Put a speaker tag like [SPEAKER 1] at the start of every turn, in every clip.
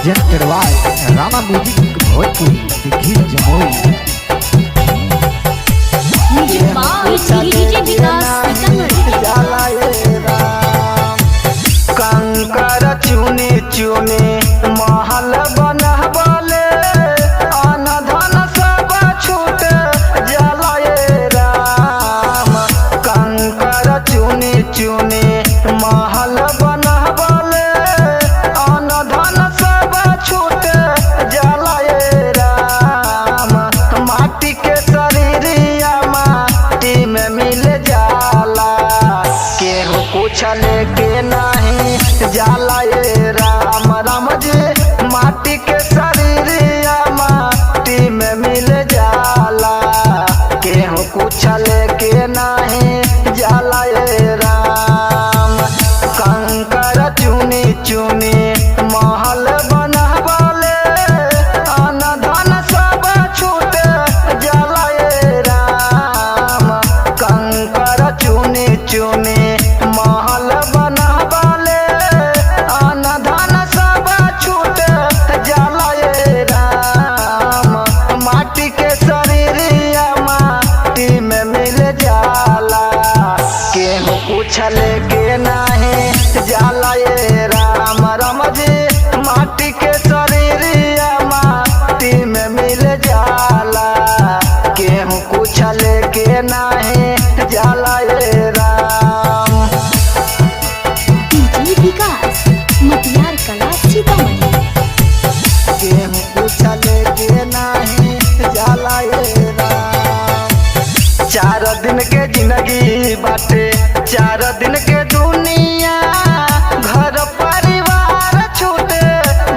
[SPEAKER 1] presented by Rama Music Bhojpuri, the King Jamoi.
[SPEAKER 2] Music by DJ Vikas Sitamarhi.
[SPEAKER 3] कंकर चुनी चुनी महल बनबले अन धन सब छूट जलाए राम। कंकर चुनी चुनी महल बनबले अन धन सब छूट जलाए राम। माटी के शरीरिया माटी में मिल जाला, केहू कुछ लेके नहीं जाला ये राम। राम जी माटी के शरीरिया माटी में मिल जाला, केहू कुछ लेके नहीं जाला ये राम। कंकर चुनी चुनी महल बनबले अन धन सब छूट जाला ये राम। कंकर चुनी चुनी महल बनबले अन धन सब छूट जाला ये राम। माटी के शरीरिया माटी में मिल जाला, केहू कुछ लेके नहीं जाला ये राम। राम जी माटी के शरीरिया माटी में मिल जाला, केहू कुछ लेके नहीं जाला ये राम।
[SPEAKER 2] डीजे विकास मटियार कला सीतामढ़ी।
[SPEAKER 3] केहू कुछ लेके नहीं जाला ये राम। 4 दिन के जिंदगी बाटे, 4 दिन के दुनिया, घर परिवार छूट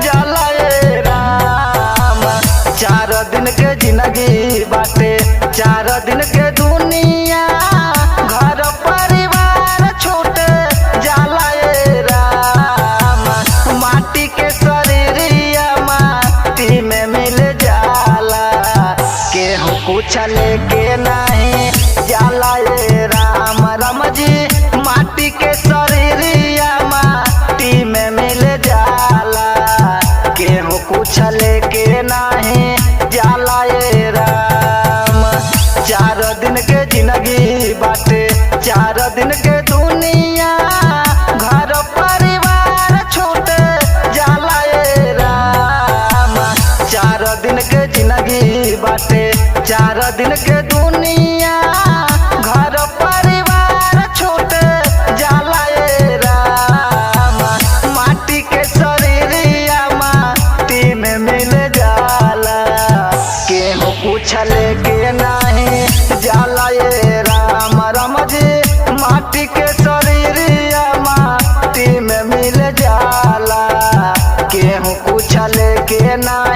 [SPEAKER 3] जाला ये राम। 4 दिन के जिंदगी बाटे, 4 दिन के दुनिया, घर परिवार छूट जाला ये राम। माटी के शरीरिया माटी में मिल जाला, केहू कुछ लेके नहीं जाला ये राम। राम जी माटी के शरीरिया माटी में मिल जाला, केहू कुछ लेके नहीं जाला ये राम। 4 दिन के जिंदगी बाटे, 4 दिन के दुनिया, घर परिवार छूट जाला ये राम। 4 दिन के जिंदगी बाटे, 4 दिन के दुनिया, घर परिवार छूट जाला ये राम। माटी के शरीरिया माटी में मिल जाला, केहू कुछ लेके नहीं जाला ये राम। राम जी माटी के शरीरिया माटी में मिल जाला, केहू कुछ लेके नहीं